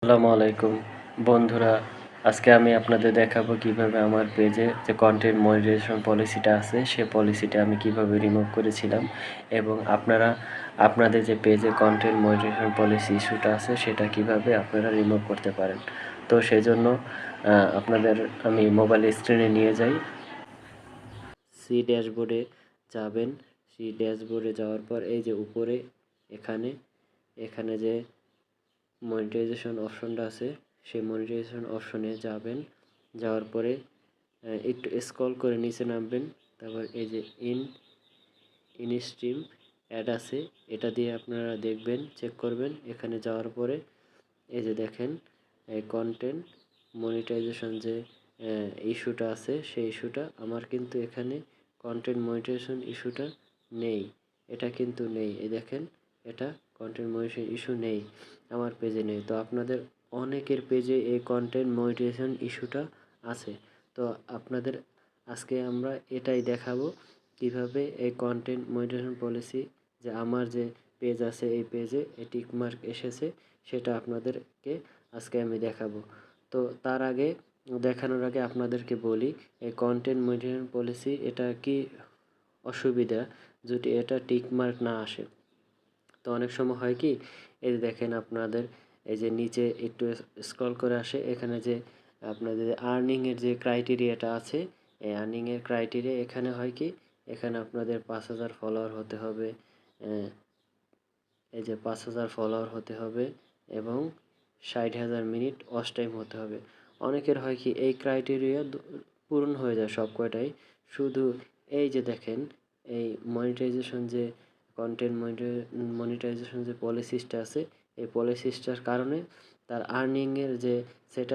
আসসালামু আলাইকুম বন্ধুরা, আজকে আমি আপনাদের দেখাবো কিভাবে আমার পেজে যে কন্টেন্ট মনিটাইজেশন পলিসিটা আছে সে পলিসিটা আমি কিভাবে রিমুভ করেছিলাম এবং আপনারা আপনাদের যে পেজে কন্টেন্ট মনিটাইজেশন পলিসি ইস্যুটা আছে সেটা কিভাবে আপনারা রিমুভ করতে পারেন। তো সেজন্য আপনাদের আমি মোবাইল স্ক্রিনে নিয়ে যাই। সি ড্যাশবোর্ডে যাবেন। সি ড্যাশবোর্ডে যাওয়ার পর এই যে উপরে এখানে এখানে যে মনিটাইজেশন অপশনটা আছে সেই মনিটাইজেশন অপশনে যাবেন। যাওয়ার পরে একটু স্ক্রল করে নিচে নামবেন। তারপর এই যে ইনস্ট্রিম অ্যাড আছে, এটা দিয়ে আপনারা দেখবেন, চেক করবেন। এখানে যাওয়ার পরে এই যে দেখেন এই কন্টেন্ট মনিটাইজেশন যে ইস্যুটা আছে সেই ইস্যুটা আমার কিন্তু এখানে কন্টেন্ট মনিটাইজেশন ইস্যুটা নেই, এটা কিন্তু নেই। এই দেখেন এটা কন্টেন্ট মনিটাইজেশন ইস্যু নেই, আমার পেজে নেই। তো আপনাদের অনেকের পেজে এই কন্টেন্ট মনিটাইজেশন ইস্যুটা আছে। তো আপনাদের আজকে আমরা এটাই দেখাবো কিভাবে এই কন্টেন্ট মনিটাইজেশন পলিসি যে আমার যে পেজ আছে এই পেজে এই টিক মার্ক এসেছে সেটা আপনাদেরকে আজকে আমি দেখাবো। তো তার আগে দেখানোর আগে আপনাদেরকে বলি এই কন্টেন্ট মনিটাইজেশন পলিসি এটা কি অসুবিধা যদি এটা টিক মার্ক না আসে। তো অনেক সময় হয় কি, এই যে দেখেন আপনাদের এই যে নিচে একটু স্ক্রল করে আসে, এখানে যে আপনাদের আর্নিংয়ের যে ক্রাইটেরিয়াটা আছে এই আর্নিংয়ের ক্রাইটেরিয়া এখানে হয় কি, এখানে আপনাদের 5,000 ফলোয়ার হতে হবে, এই যে 5,000 ফলোয়ার হতে হবে এবং 60,000 মিনিট ওয়াচ টাইম হতে হবে। অনেকের হয় কি এই ক্রাইটেরিয়া পূরণ হয়ে যায় সব কয়টাই, শুধু এই যে দেখেন এই মনিটাইজেশন যে কন্টেন্ট মনিটাইজেশন যে পলিসিসটা আছে এই পলিসিসটার কারণে তার আর্নিংয়ের যে সেট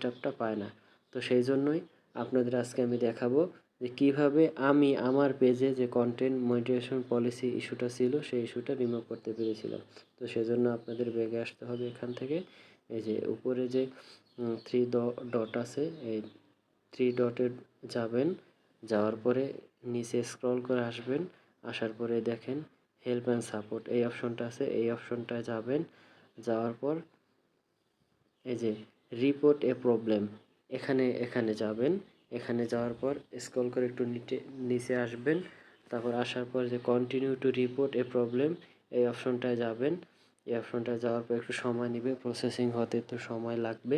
আপটা পায় না। তো সেই জন্যই আপনাদের আজকে আমি দেখাবো যে কীভাবে আমি আমার পেজে যে কন্টেন্ট মনিটাইজেশন পলিসি ইস্যুটা ছিল সেই ইস্যুটা রিমুভ করতে পেরেছিলাম। তো সেজন্য আপনাদের ব্যাগে আসতে হবে এখান থেকে। এই যে উপরে যে থ্রি ডট আছে এই থ্রি ডটে যাবেন। যাওয়ার পরে নিচে স্ক্রল করে আসবেন। আসার পরে দেখেন হেল্প অ্যান্ড সাপোর্ট এই অপশনটা আছে, এই অপশনটায় যাবেন। যাওয়ার পর এই যে রিপোর্ট এ প্রবলেম এখানে যাবেন। এখানে যাওয়ার পর স্ক্রল করে একটু নিচে আসবেন। তারপর আসার পর যে continue to report A problem এই অপশনটায় যাবেন। এই অপশনটায় যাওয়ার পর একটু সময় নেবে, প্রসেসিং হতে তো সময় লাগবে।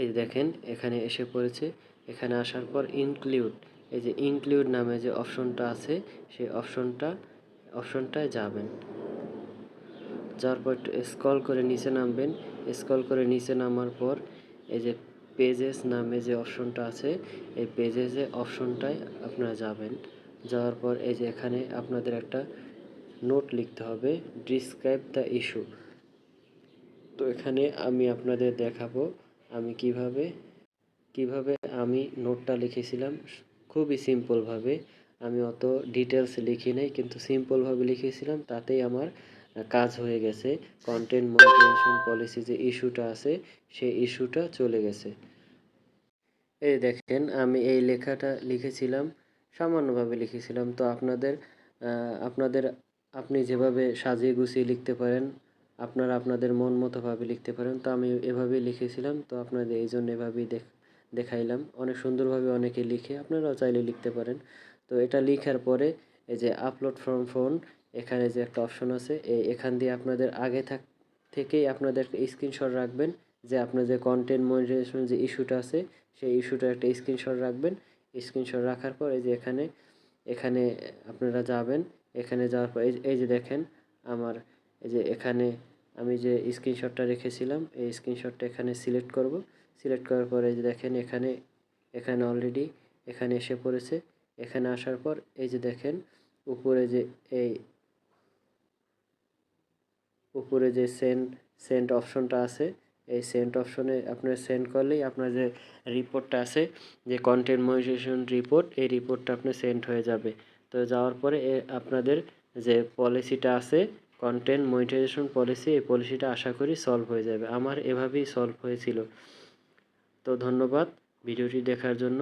এই দেখেন এখানে এসে পড়েছে। এখানে আসার পর ইনক্লুড এই যে ইনক্লুড নামে যে অপশনটা আছে সেই অপশনটায় যাবেন। যাওয়ার পর একটু স্ক্রল করে নিচে নামবেন। স্ক্রল করে নিচে নামার পর এই যে পেজেস নামে যে অপশনটা আছে এই পেজেসে অপশনটায় আপনারা যাবেন। যাওয়ার পর এই যে এখানে আপনাদের একটা নোট লিখতে হবে, ডিসক্রাইব দ্য ইস্যু। তো এখানে আমি আপনাদের দেখাবো আমি কিভাবে আমি নোটটা লিখেছিলাম। খুবই সিম্পলভাবে, আমি অত ডিটেলস লিখি নাই, কিন্তু সিম্পলভাবে লিখেছিলাম, তাতেই আমার কাজ হয়ে গেছে। কন্টেন্ট মনিটাইজেশন পলিসি যে ইস্যুটা আছে সেই ইস্যুটা চলে গেছে। এই দেখেন আমি এই লেখাটা লিখেছিলাম, সামান্যভাবে লিখেছিলাম। তো আপনাদের আপনি যেভাবে সাজিয়ে গুছিয়ে লিখতে পারেন, আপনারা আপনাদের মন মতোভাবে লিখতে পারেন। তো আমি এভাবেই লিখেছিলাম, তো আপনাদের এই জন্য এভাবেই দেখাইলাম। অনেক সুন্দরভাবে অনেকে লিখে, আপনারাও চাইলে লিখতে পারেন। তো এটা লিখার পরে এই যে আপলোড ফ্রম ফোন এখানে যে একটা অপশন আছে, এখান দিয়ে আপনাদের আগে থেকেই আপনাদের স্ক্রিনশট রাখবেন যে আপনার যে কন্টেন্ট মনিটাইজেশন যে ইস্যুটা আছে সেই ইস্যুটার একটা স্ক্রিনশট রাখবেন। স্ক্রিনশট রাখার পর এই যে এখানে আপনারা যাবেন। এখানে যাওয়ার পর এই যে দেখেন আমার এই যে এখানে আমি যে স্ক্রিনশটটা রেখেছিলাম এই স্ক্রিনশটটা এখানে সিলেক্ট করব। সিলেক্ট করার পরে এই যে দেখেন এখানে অলরেডি এখানে এসে পড়েছে। এখানে আসার পর এই যে দেখেন উপরে যে এই উপরে যে সেন্ড অপশনটা আছে এই সেন্ড অপশনে আপনারা সেন্ড করলেই আপনার যে রিপোর্টটা আছে যে কন্টেন্ট মনিটাইজেশন রিপোর্ট এই রিপোর্টটা আপনার সেন্ড হয়ে যাবে। তো যাওয়ার পরে আপনাদের যে পলিসিটা আছে কন্টেন্ট মনিটাইজেশন পলিসি এই পলিসিটা আশা করি সলভ হয়ে যাবে। আমার এভাবেই সলভ হয়েছিল। তো ধন্যবাদ ভিডিওটি দেখার জন্য।